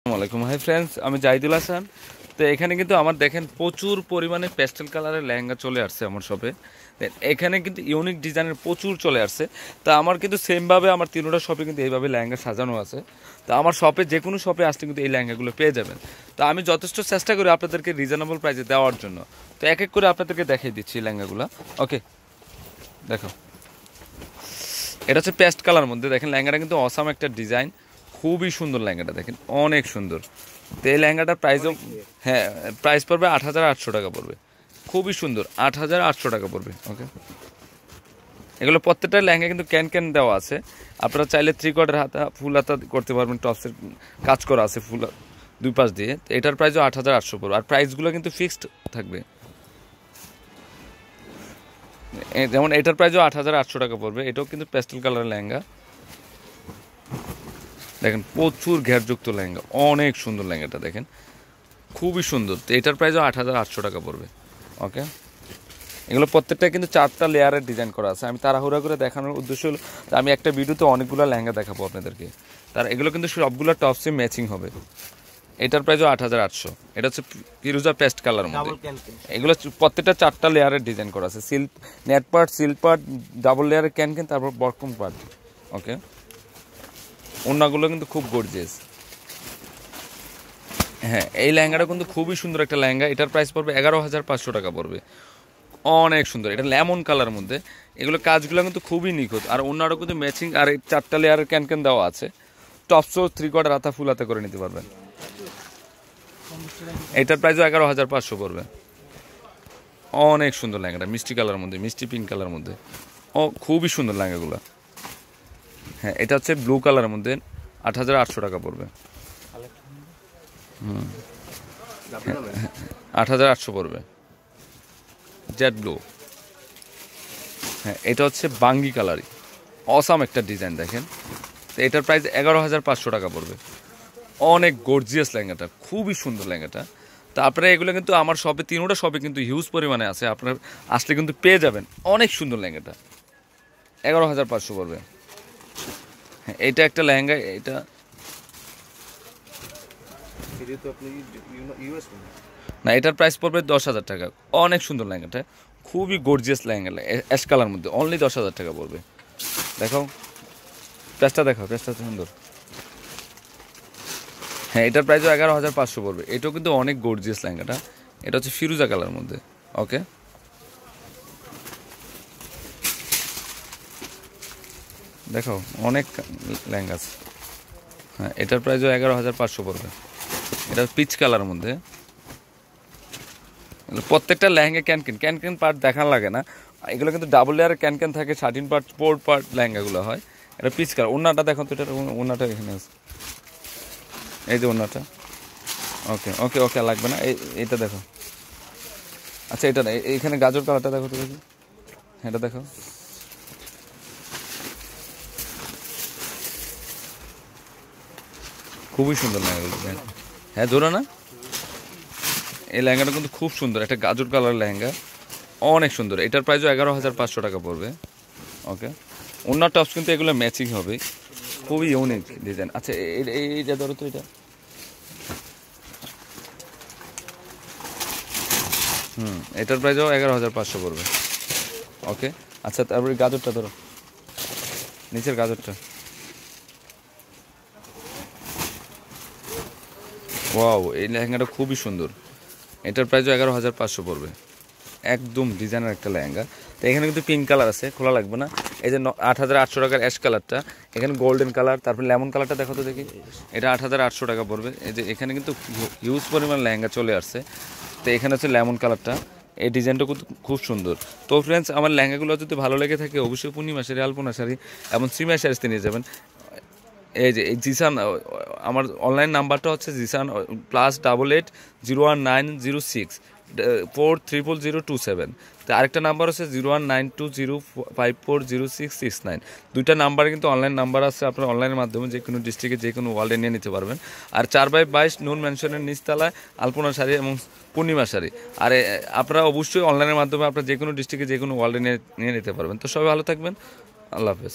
আসসালামাইকুম hi friends, আমি জাহিদুল হাসান। তো এখানে কিন্তু আমার দেখেন প্রচুর পরিমাণে পেস্টেল কালারের লেহেঙ্গা চলে আসছে আমার শপে। এখানে কিন্তু ইউনিক ডিজাইনের প্রচুর চলে আসছে। তা আমার কিন্তু সেমভাবে আমার তিনোটা শপে কিন্তু এইভাবে লেহেঙ্গা সাজানো আছে। তো আমার শপে যে কোনো শপে আসলে কিন্তু এই লেহেঙ্গাগুলো পেয়ে যাবেন। তো আমি যথেষ্ট চেষ্টা করি আপনাদেরকে রিজনেবল প্রাইসে দেওয়ার জন্য। তো এক এক করে আপনাদেরকে দেখিয়ে দিচ্ছি লেহেঙ্গাগুলো। ওকে, দেখো, এটা হচ্ছে পেস্ট কালার মধ্যে। দেখেন লেহেঙ্গাটা কিন্তু অসাম একটা ডিজাইন, খুবই সুন্দর লেহেঙ্গাটা, দেখেন অনেক সুন্দর। তো এই লেহেঙ্গাটার প্রাইসও, হ্যাঁ, প্রাইস পড়বে ৮৮০০ টাকা পড়বে। খুবই সুন্দর, ৮৮০০ টাকা পড়বে। ওকে, এগুলো প্রত্যেকটা লেহেঙ্গা কিন্তু ক্যান ক্যান দেওয়া আছে। আপনারা চাইলে 3/4 হাতা ফুল হাতা করতে পারবেন, টপসের কাজ করা আছে ফুল দুই পাশ দিয়ে। তো এটার প্রাইসও ৮৮০০ পড়বে, আর প্রাইসগুলো কিন্তু ফিক্সড থাকবে। যেমন এটার প্রাইসও ৮৮০০ টাকা পড়বে। এটাও কিন্তু পেস্টেল কালারের লেহেঙ্গা, দেখেন প্রচুর ঘেরযুক্ত লেহেঙ্গা, অনেক সুন্দর লেহেঙ্গাটা, দেখেন খুবই সুন্দর। তো এটার প্রাইসও ৮৮০০ টাকা পড়বে। ওকে, এগুলো প্রত্যেকটা কিন্তু 4টা লেয়ারের ডিজাইন করা আছে। আমি তাড়াহুড়া করে দেখানোর উদ্দেশ্য হলো আমি একটা ভিডিওতে অনেকগুলো লেহেঙ্গা দেখাবো আপনাদেরকে। তার এগুলো কিন্তু সবগুলো টপসে ম্যাচিং হবে। এটার প্রাইসও ৮৮০০। এটা হচ্ছে ফিরোজা পেস্ট কালার মধ্যে। এগুলো প্রত্যেকটা 4টা লেয়ারের ডিজাইন করা আছে। Silk net part, silk part, double লেয়ারের ক্যান, তারপর বরকম পার্ট। ওকে, ওড়নাগুলো কিন্তু খুব গর্জিয়াস। হ্যাঁ, এই লেহেঙ্গাটা কিন্তু খুবই সুন্দর একটা লেহেঙ্গা। এটার প্রাইস পড়বে ১১৫০০ টাকা পড়বে। অনেক সুন্দর, এটা লেমন কালার মধ্যে। এগুলো কাজগুলো কিন্তু খুবই নিখুঁত, আর ওড়নাটাও কিন্তু ম্যাচিং, আর এই 4টা লেয়ারের ক্যান ক্যান দেওয়া আছে। টপসও 3/4 হাতা ফুল হাতা করে নিতে পারবেন। এটার প্রাইসও ১১৫০০ পড়বে। অনেক সুন্দর লেহেঙ্গাটা, মিষ্টি কালার মধ্যে, মিষ্টি পিঙ্ক কালার মধ্যে। ও খুবই সুন্দর লেহেঙ্গাগুলো। হ্যাঁ, এটা হচ্ছে ব্লু কালারের মধ্যে, ৮৮০০ টাকা পড়বে। ৮৮০০ পড়বে, জেড ব্লু। হ্যাঁ, এটা হচ্ছে বাঙ্গি কালারই, অসাম একটা ডিজাইন, দেখেন। তো এটার প্রাইস ১১৫০০ টাকা পড়বে। অনেক গর্জিয়াস লেহেঙ্গাটা, খুবই সুন্দর লেহেঙ্গাটা। তো আপনারা এগুলো কিন্তু আমার শপে, তিনোটা শপে কিন্তু হিউজ পরিমাণে আছে, আপনার আসলে কিন্তু পেয়ে যাবেন। অনেক সুন্দর লেহেঙ্গাটা, ১১৫০০ পড়বে। হ্যাঁ, এটা একটা লেহেঙ্গা, এটা না, এটার প্রাইস পড়বে ১০,০০০ টাকা। অনেক সুন্দর লেহেঙ্গাটা, খুবই গর্জিয়াস লেহেঙ্গা, অ্যাশ কালার মধ্যে, অনলি ১০,০০০ টাকা পড়বে। দেখাও প্রাইসটা, দেখাও প্রাইসটা সুন্দর। হ্যাঁ, এটার প্রাইসও ১১৫০০ পড়বে। এটাও কিন্তু অনেক গর্জিয়াস লেহেঙ্গাটা। এটা হচ্ছে ফিরোজা কালার মধ্যে। ওকে, দেখো অনেক লেহেঙ্গা আছে। হ্যাঁ, এটার প্রাইসও ১১৫০০ পড়বে। এটা পিচ কালার মধ্যে। প্রত্যেকটা লেহেঙ্গা ক্যান ক্যান পার্ট দেখান লাগে না। এগুলো কিন্তু ডাবল লেয়ারের ক্যান থাকে, 13 পার্ট 4 পার্ট লেহেঙ্গাগুলো হয়। এটা পিচ কালার। ওড়নাটা দেখো তো, এটা ওড়নাটা এখানে আছে, এই যে ওড়নাটা। ওকে ওকে ওকে, লাগবে না, এইটা দেখো। আচ্ছা, এটা না, এইখানে গাজর কালারটা দেখো তো দেখি। এটা দেখো, খুবই সুন্দর লেহেঙ্গাগুলো। হ্যাঁ, জোড়া না, এই লেহেঙ্গাটা কিন্তু খুব সুন্দর, একটা গাজর কালার লেহেঙ্গা, অনেক সুন্দর। এটার প্রাইসও ১১৫০০ টাকা পড়বে। ওকে, অন্য টপস কিন্তু এগুলো ম্যাচিং হবে, খুবই ইউনিক ডিজাইন। আচ্ছা, এইটা ধরো তো, এটা এটার প্রাইসও ১১৫০০ পড়বে। ওকে, আচ্ছা, তারপরে গাজরটা ধরো, নিচের গাজরটা। ওয়াও, এই লেহেঙ্গাটা খুবই সুন্দর। এটার প্রাইসও ১১৫০০ পড়বে। একদম ডিজাইনার একটা লেহেঙ্গা। তো এখানে কিন্তু পিঙ্ক কালার আছে, খোলা লাগবে না। এই যে ৮৮০০ টাকার অ্যাশ কালারটা, এখানে গোল্ডেন কালার, তারপরে লেমন কালারটা দেখো তো দেখি। এটা ৮৮০০ টাকা পড়বে। এই যে এখানে কিন্তু হিউজ পরিমাণ লেহেঙ্গা চলে আসছে। তো এখানে হচ্ছে লেমন কালারটা, এই ডিজাইনটা কিন্তু খুব সুন্দর। তো ফ্রেন্ডস, আমার লেহেঙ্গাগুলো যদি ভালো লেগে থাকে অবশ্যই পূর্ণিমা শাড়ি, আলপনা শাড়ি এবং শ্রীমা শাড়িতে নিয়ে যাবেন। এই যে এই জিসান, আমার অনলাইন নাম্বারটা হচ্ছে জিসান +89006 40002 7। তো আরেকটা নাম্বার হচ্ছে 019205406669। দুইটা নাম্বার কিন্তু অনলাইন নাম্বার আছে, আপনার অনলাইনের মাধ্যমে যে কোনো ডিস্ট্রিক্টে যে কোনো ওয়ার্ল্ডে নিয়ে নিতে পারবেন। আর 4/22 নূর ম্যানশনের নিচতলায় আলপনা শাড়ি এবং পূর্ণিমা শাড়ি। আর আপনারা অবশ্যই অনলাইনের মাধ্যমে আপনার যে কোনো ডিস্ট্রিক্টে যে কোনো ওয়ার্ল্ডে নিয়ে নিতে পারবেন। তো সবাই ভালো থাকবেন, আল্লাহ হাফেজ।